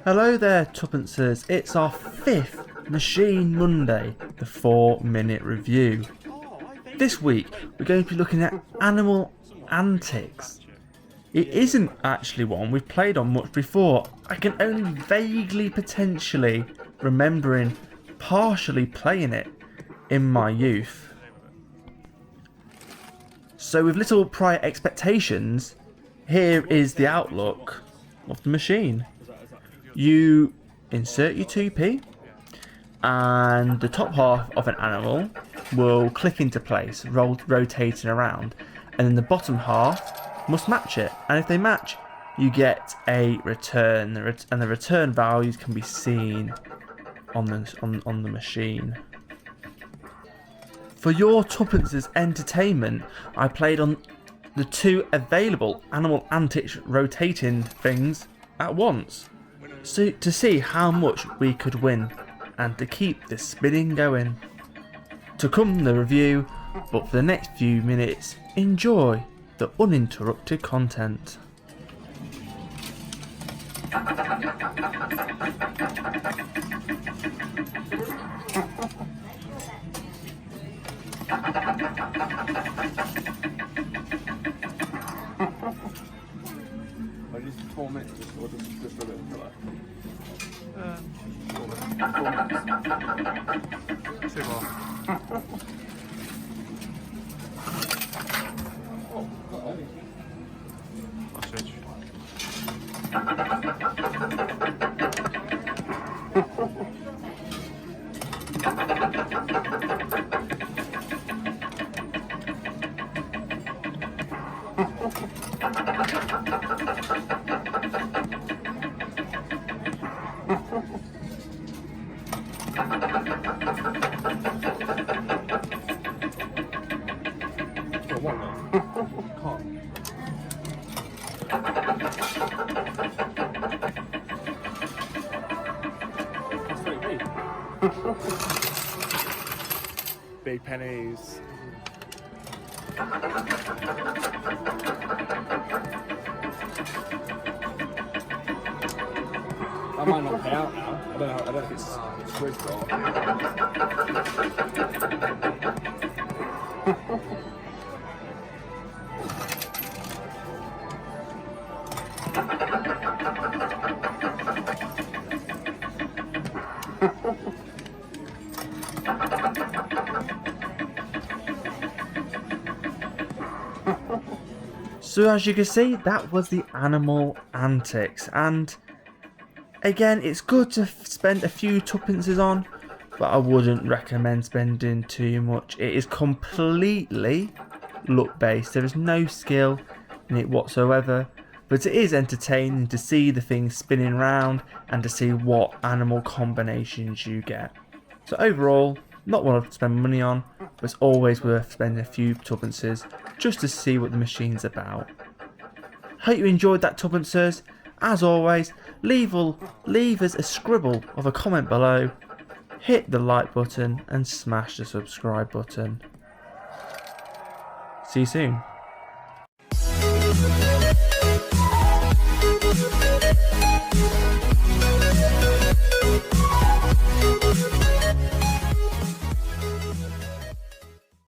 Hello there, Tuppencers. It's our 5th Machine Monday, the 4-minute review. This week, we're going to be looking at Animal Antics. It isn't actually one we've played on much before. I can only vaguely potentially remembering partially playing it in my youth. So with little prior expectations, here is the outlook of the machine. You insert your 2p and the top half of an animal will click into place, rotating around, and then the bottom half must match it, and if they match you get a return, and the return values can be seen on the machine. For your Tuppencers entertainment, I played on the 2 available Animal Antics rotating things at once, so to see how much we could win and to keep the spinning going. To come the review, but for the next few minutes, enjoy the uninterrupted content. I just 4 minutes, or just for a little filler. 4 minutes. 2 more. Oh, got it. Sausage. Big pennies. That might not pay out now. I don't know if it's rigged or. So as you can see, that was the Animal Antics, and again, it's good to spend a few Tuppences on, but I wouldn't recommend spending too much. It is completely luck based. There is no skill in it whatsoever, but it is entertaining to see the things spinning around and to see what animal combinations you get. So overall, not one to spend money on, but it's always worth spending a few Tuppences just to see what the machine's about. Hope you enjoyed that, Tuppencers. As always, leave us a scribble of a comment below, hit the like button and smash the subscribe button. See you soon.